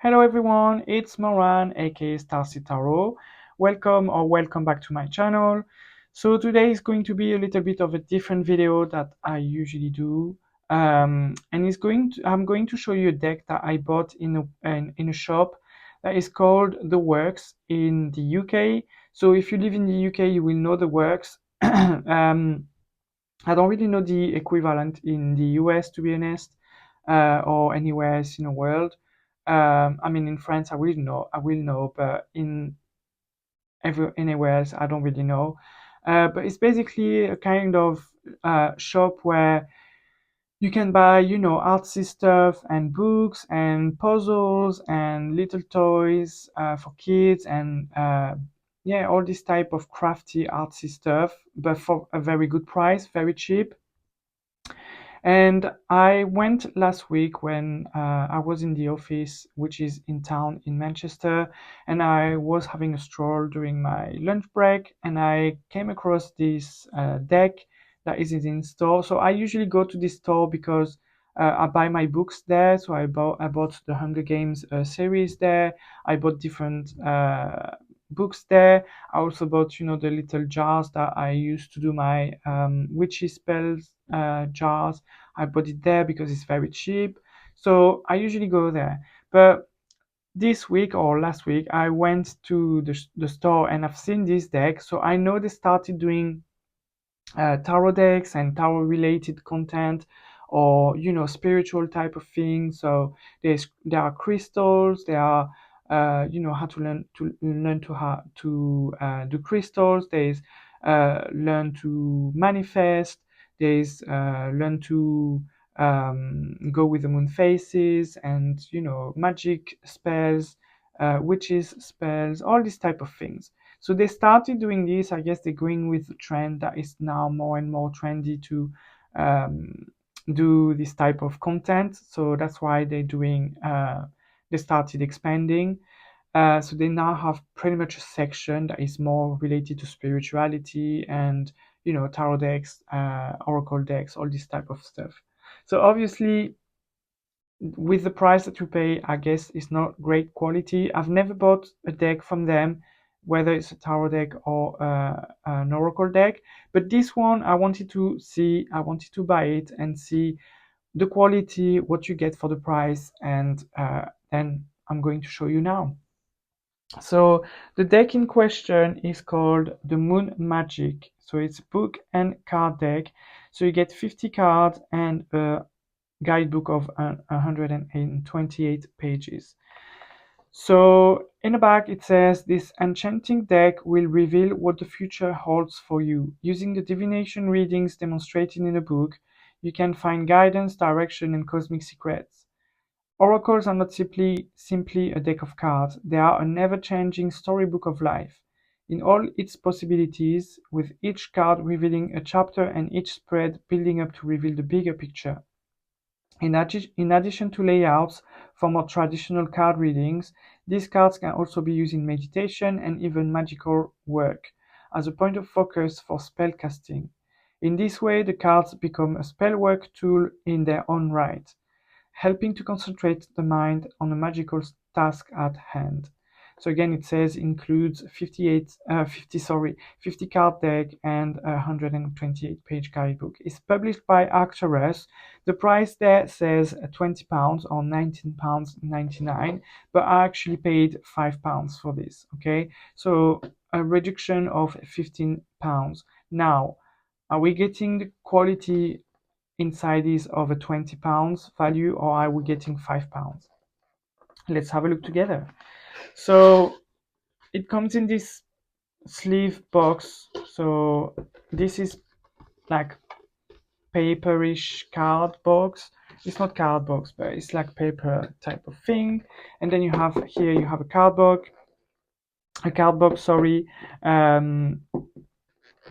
Hello everyone, it's Moran aka Starseed Tarot. Welcome back to my channel. So today is going to be a little bit of a different video that I usually do. And I'm going to show you a deck that I bought in a shop that is called The Works in the UK. So if you live in the UK, you will know The Works. I don't really know the equivalent in the US, to be honest, or anywhere else in the world. I mean, in France, I will know, but anywhere else, I don't really know. But it's basically a kind of shop where you can buy, artsy stuff and books and puzzles and little toys for kids and yeah, all this type of crafty, artsy stuff, but for a very good price, very cheap. And I went last week when I was in the office, which is in town in Manchester, and I was having a stroll during my lunch break, and I came across this deck that is in store. So I usually go to this store because I buy my books there. So I bought the Hunger Games series there. I bought different books there. I also bought, the little jars that I use to do my witchy spells jars. I bought it there because it's very cheap. So I usually go there. But this week or last week, I went to the store and I've seen this deck. So I know they started doing tarot decks and tarot related content, or spiritual type of things. So there are crystals, there are how to do crystals. There's learn to manifest. There's learn to go with the moon phases, and magic spells, witches spells, all these type of things. So they started doing this. I guess they're going with the trend that is now more and more trendy to um, do this type of content. So that's why they started expanding. So they now have pretty much a section that is more related to spirituality and tarot decks, oracle decks, all this type of stuff. So obviously, with the price that you pay, I guess it's not great quality. I've never bought a deck from them, whether it's a tarot deck or an oracle deck. But this one, I wanted to buy it and see the quality, what you get for the price, and then I'm going to show you now. So the deck in question is called the Moon Magic. So it's a book and card deck. So you get 50 cards and a guidebook of 128 pages. So in the back it says this enchanting deck will reveal what the future holds for you. Using the divination readings demonstrated in the book, you can find guidance, direction, and cosmic secrets. Oracles are not simply a deck of cards, they are a never-changing storybook of life, in all its possibilities, with each card revealing a chapter and each spread building up to reveal the bigger picture. In addition to layouts for more traditional card readings, these cards can also be used in meditation and even magical work as a point of focus for spell casting. In this way, the cards become a spellwork tool in their own right, helping to concentrate the mind on a magical task at hand. So again, it says includes 50 card deck and a 128-page guidebook. It's published by Arcturus. The price there says £20 or £19.99, but I actually paid £5 for this. Okay, so a reduction of £15. Now, are we getting the quality inside is of a £20 value, or are we getting £5? Let's have a look together. So it comes in this sleeve box. So this is like paperish card box. It's not card box, but it's like paper type of thing. And then you have a card box, sorry.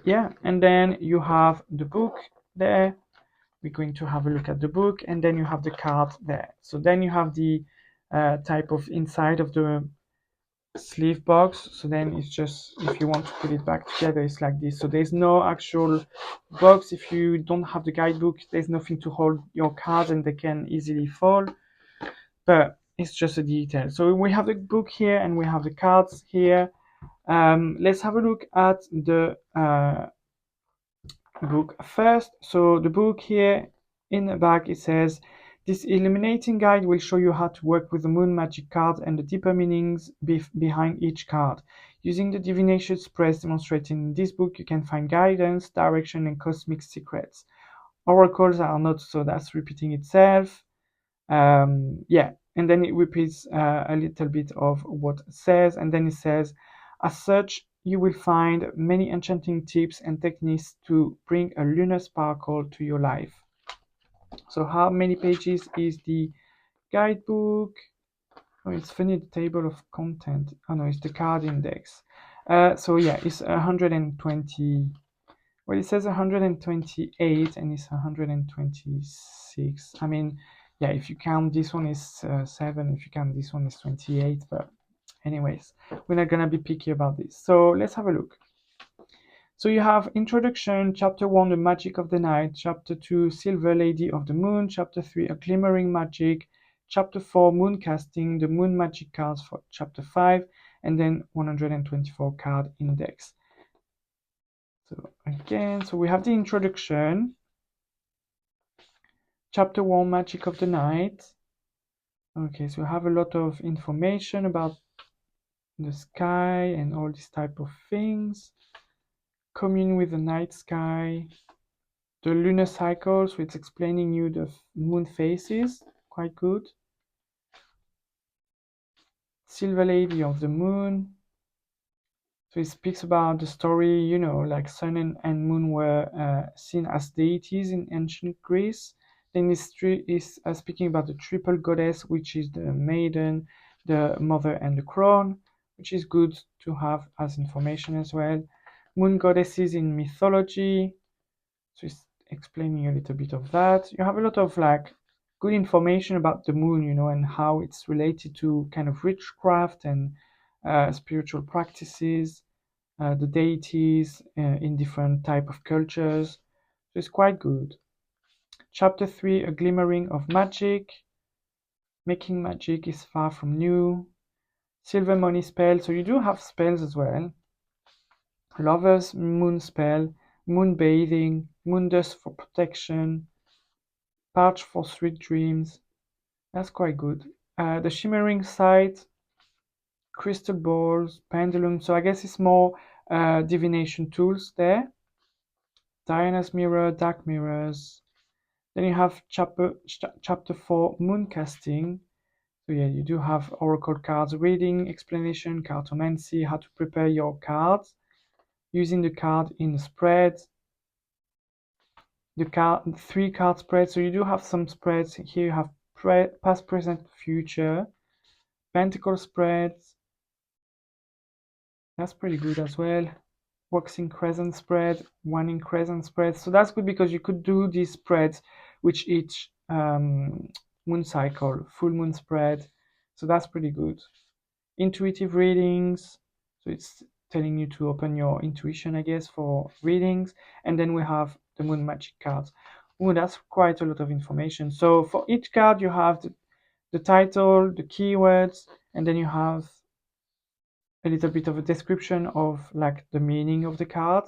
Yeah, and then you have the book there. We're going to have a look at the book, and then you have the card there. So then you have the type of inside of the sleeve box. So then it's just, if you want to put it back together, it's like this. So there's no actual box. If you don't have the guidebook, there's nothing to hold your cards and they can easily fall. But it's just a detail. So we have the book here and we have the cards here. Let's have a look at the book first. So the book here in the back, it says, this illuminating guide will show you how to work with the moon magic cards and the deeper meanings behind each card. Using the divination spreads demonstrated in this book, you can find guidance, direction, and cosmic secrets. Oracles are not, so that's repeating itself. Yeah, and then it repeats a little bit of what it says, and then it says, as such, you will find many enchanting tips and techniques to bring a lunar sparkle to your life. So how many pages is the guidebook? Oh, it's funny, the table of content. Oh no, it's the card index. So yeah, it's 120. Well, it says 128 and it's 126. I mean, yeah, if you count this one is 7, if you count this one is 28, but anyways, we're not gonna be picky about this. So let's have a look. So you have Introduction, Chapter 1, The Magic of the Night, Chapter 2, Silver Lady of the Moon, Chapter 3, A Glimmering Magic, Chapter 4, Moon Casting, the Moon Magic cards for Chapter 5, and then 124 card index. So again, so we have the introduction, Chapter 1, Magic of the Night. Okay, so we have a lot of information about the sky and all these type of things. Commune with the night sky. The lunar cycle, so it's explaining you the moon phases, quite good. Silver Lady of the Moon. So it speaks about the story, you know, like sun and moon were seen as deities in ancient Greece. Then is speaking about the triple goddess, which is the maiden, the mother, and the crown, which is good to have as information as well. Moon goddesses in mythology. So it's explaining a little bit of that. You have a lot of like good information about the moon, you know, and how it's related to kind of witchcraft and spiritual practices, the deities in different type of cultures. So it's quite good. Chapter 3, A Glimmering of Magic. Making magic is far from new. Silver money spell. So you do have spells as well. Lover's moon spell, moon bathing, moon dust for protection, parch for sweet dreams. That's quite good. The shimmering sight, crystal balls, pendulum. So I guess it's more divination tools there. Diana's mirror, dark mirrors. Then you have chapter 4, moon casting. So yeah, you do have oracle cards reading, explanation, cartomancy, how to prepare your cards, using the card in the spread. The card, 3 card spread. So you do have some spreads here. You have past, present, future. Pentacle spreads. That's pretty good as well. Waxing crescent spread, waning crescent spread. So that's good because you could do these spreads with each moon cycle, full moon spread. So that's pretty good. Intuitive readings. So it's telling you to open your intuition, I guess, for readings. And then we have the moon magic cards. Oh, that's quite a lot of information. So for each card, you have the title, the keywords, and then you have a little bit of a description of like the meaning of the card.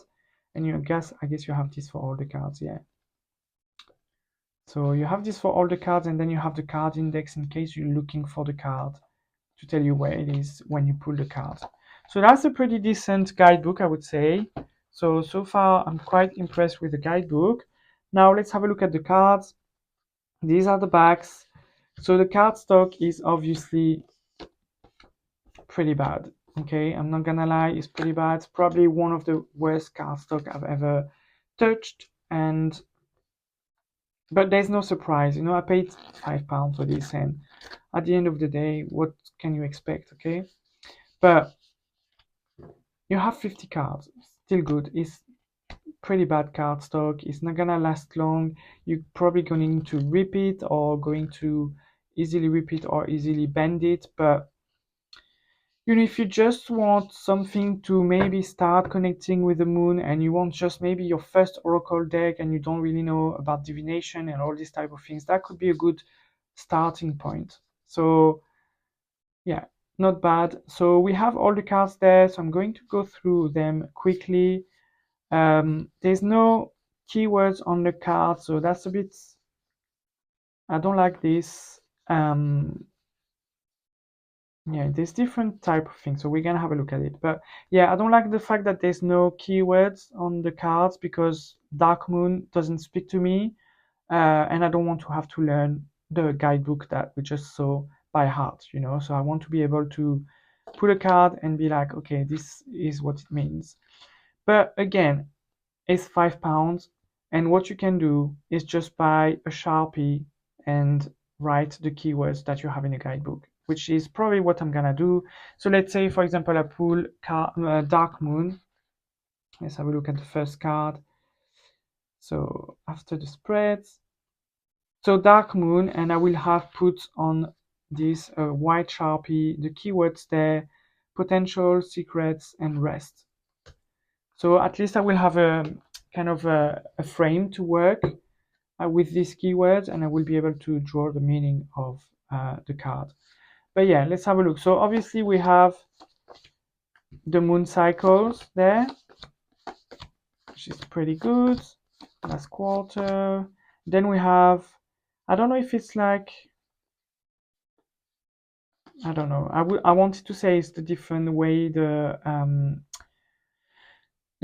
And I guess you have this for all the cards, yeah. So you have this for all the cards, and then you have the card index in case you're looking for the card to tell you where it is when you pull the card. So that's a pretty decent guidebook, I would say. So far I'm quite impressed with the guidebook. Now let's have a look at the cards. These are the backs. So the card stock is obviously pretty bad. Okay, I'm not gonna lie, it's pretty bad. It's probably one of the worst card stock I've ever touched, but there's no surprise. You know, I paid £5 for this, and at the end of the day, what can you expect? Okay, but you have 50 cards, still good. It's pretty bad card stock. It's not gonna last long. You're probably going to rip it or going to easily rip it or easily bend it, but you know, if you just want something to maybe start connecting with the moon and you want just maybe your first oracle deck and you don't really know about divination and all these type of things, that could be a good starting point. So Yeah, not bad. So we have all the cards there, so I'm going to go through them quickly. There's no keywords on the card, so that's a bit, I don't like this. Yeah, there's different type of things, so we're gonna have a look at it. But yeah, I don't like the fact that there's no keywords on the cards because Dark Moon doesn't speak to me, and I don't want to have to learn the guidebook that we just saw by heart, you know. So I want to be able to put a card and be like, okay, this is what it means. But again, it's £5, and what you can do is just buy a Sharpie and write the keywords that you have in a guidebook, which is probably what I'm gonna do. So let's say, for example, I pull Dark Moon. Let's have a look at the first card. So after the spreads, so Dark Moon, and I will have put on this white Sharpie the keywords there: potential, secrets, and rest. So at least I will have a kind of a frame to work with these keywords, and I will be able to draw the meaning of the card. But yeah, let's have a look. So obviously we have the moon cycles there, which is pretty good. Last quarter. Then we have, I don't know if it's like, I don't know. I wanted to say it's the different way the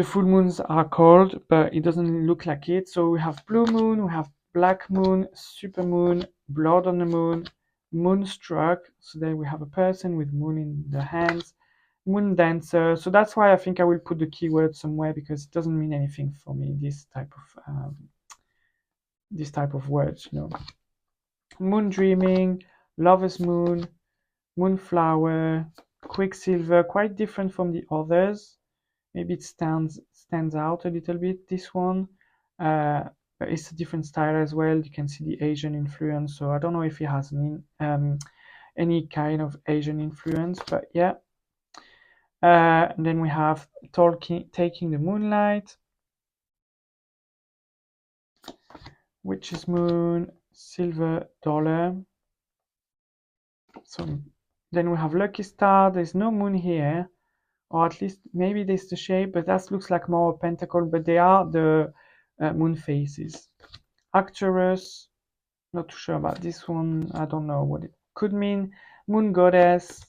full moons are called, but it doesn't look like it. So we have blue moon, we have black moon, super moon, blood on the moon, moonstruck. So there we have a person with moon in the hands, moon dancer. So that's why I think I will put the keyword somewhere because it doesn't mean anything for me. This type of words, you know. Moon dreaming, lover's moon, moonflower, quicksilver, quite different from the others. Maybe it stands out a little bit, this one. But it's a different style as well. You can see the Asian influence. So I don't know if it has any kind of Asian influence, but yeah. And then we have Tolkien taking the moonlight, witch's moon, silver dollar. So then we have lucky star. There's no moon here, or at least maybe there's the shape, but that looks like more a pentacle. But they are the moon phases. Arcturus, not too sure about this one. I don't know what it could mean. Moon goddess,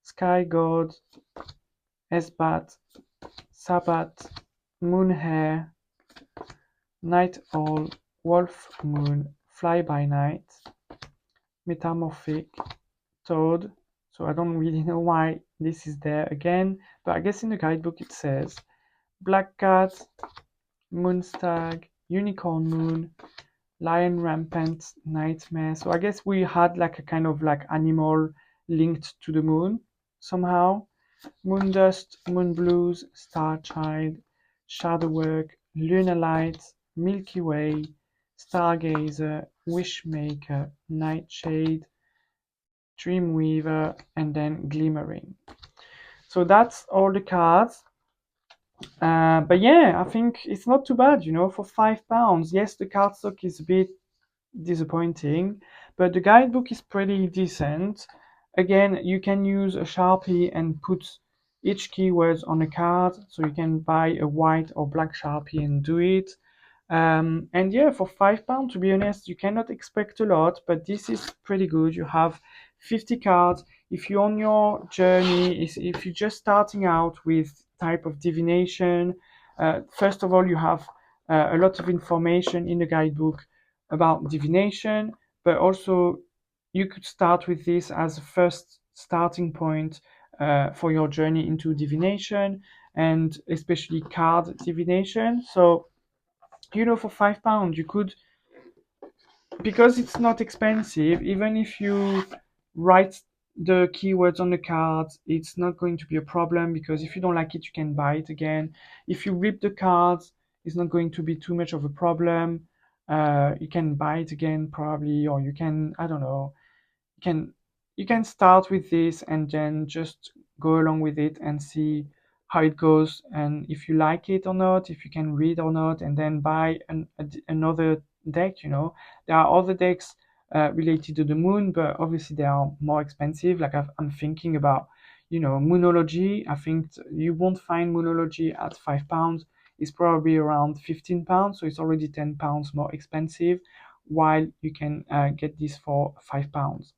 sky god, Esbat, Sabbath, moon hare, night owl, wolf moon, fly by night, metamorphic, toad. So I don't really know why this is there again, but I guess in the guidebook it says black cat, moon stag, unicorn moon, lion rampant, nightmare. So I guess we had like a kind of like animal linked to the moon somehow. Moon dust, moon blues, star child, shadow work, lunar light, Milky Way, stargazer, wishmaker, nightshade, dreamweaver, and then glimmering. So that's all the cards. But yeah, I think it's not too bad, you know, for £5. Yes, the cardstock is a bit disappointing, but the guidebook is pretty decent. Again, you can use a Sharpie and put each keywords on a card, so you can buy a white or black Sharpie and do it. And yeah, for £5, to be honest, you cannot expect a lot, but this is pretty good. You have 50 cards. If you're on your journey, if you're just starting out with type of divination, first of all, you have a lot of information in the guidebook about divination, but also you could start with this as a first starting point for your journey into divination and especially card divination. So you know, for £5 you could, because it's not expensive, even if you write the keywords on the cards, it's not going to be a problem, because if you don't like it you can buy it again. If you rip the cards, it's not going to be too much of a problem. You can buy it again probably, or you can, I don't know, can you can start with this and then just go along with it and see how it goes, and if you like it or not, if you can read or not, and then buy another deck, you know. There are other decks related to the moon, but obviously they are more expensive. Like I'm thinking about, moonology. I think you won't find moonology at £5. It's probably around £15, so it's already £10 more expensive, while you can get this for £5.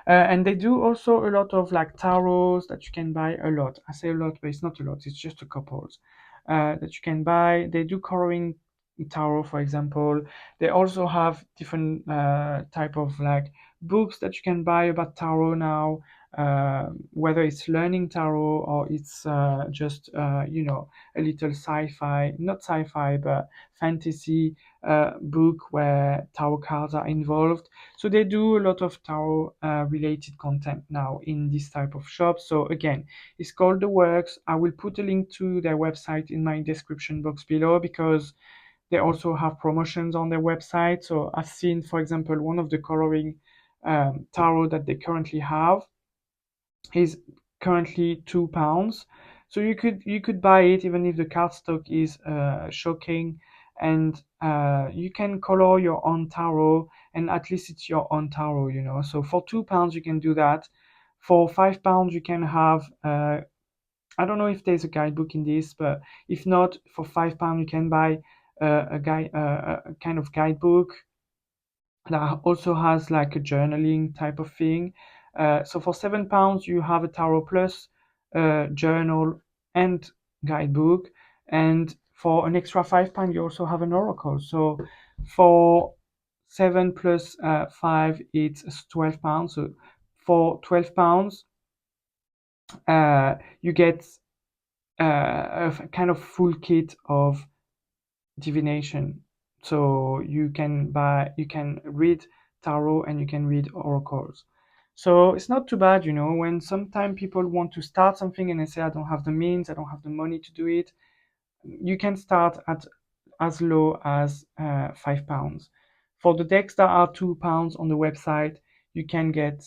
And they do also a lot of like tarots that you can buy a lot. I say a lot, but it's not a lot. It's just a couple that you can buy. They do coloring tarot, for example. They also have different type of like books that you can buy about tarot now. Whether it's learning tarot or it's just a little sci-fi, not sci-fi, but fantasy book where tarot cards are involved. So they do a lot of tarot related content now in this type of shop. So again, it's called The Works. I will put a link to their website in my description box below, because they also have promotions on their website. So I've seen, for example, one of the coloring tarot that they currently have is currently £2. So you could buy it even if the cardstock is shocking, and you can color your own tarot, and at least it's your own tarot. So for £2 you can do that. For £5 you can have I don't know if there's a guidebook in this, but if not, for £5 you can buy a kind of guidebook that also has like a journaling type of thing. So for £7 you have a tarot plus journal and guidebook, and for an extra £5 you also have an oracle. So for 7 plus 5 it's £12. So for £12 you get a kind of full kit of divination. So you can read tarot and you can read oracles. So it's not too bad, when sometimes people want to start something and they say, I don't have the means, I don't have the money to do it. You can start at as low as £5. For the decks that are £2 on the website, you can get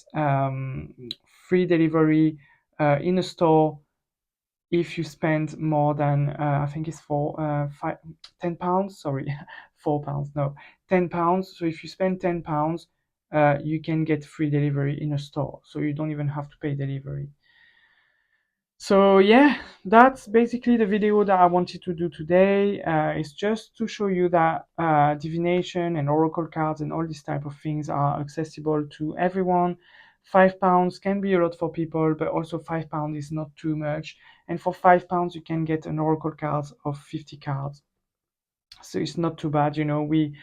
free delivery in a store if you spend more than I think it's £10. Sorry, £4. No, £10. So if you spend £10, you can get free delivery in a store. So you don't even have to pay delivery. So yeah, that's basically the video that I wanted to do today. It's just to show you that divination and oracle cards and all these type of things are accessible to everyone. £5 can be a lot for people, but also £5 is not too much. And for £5 you can get an oracle card of 50 cards. So it's not too bad. We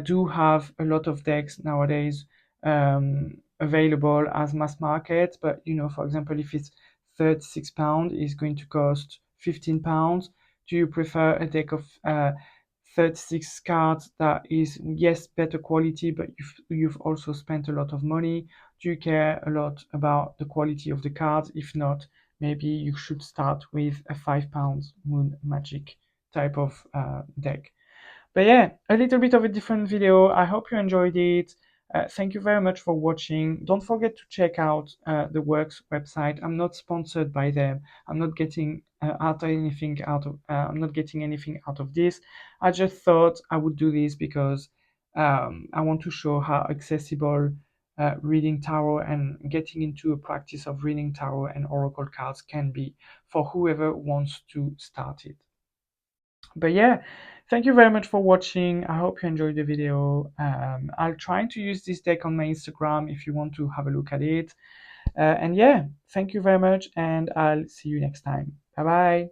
do have a lot of decks nowadays available as mass market, but for example, if it's £36, it's going to cost £15. Do you prefer a deck of 36 cards that is, yes, better quality, but you've also spent a lot of money? Do you care a lot about the quality of the cards? If not, maybe you should start with a £5 moon magic type of deck. But yeah, a little bit of a different video. I hope you enjoyed it. Thank you very much for watching. Don't forget to check out the Works website. I'm not sponsored by them. I'm not getting I'm not getting anything out of this. I just thought I would do this because I want to show how accessible reading tarot and getting into a practice of reading tarot and oracle cards can be for whoever wants to start it. But yeah, thank you very much for watching. I hope you enjoyed the video. I'll try to use this deck on my Instagram if you want to have a look at it. And yeah, thank you very much, and I'll see you next time. Bye bye.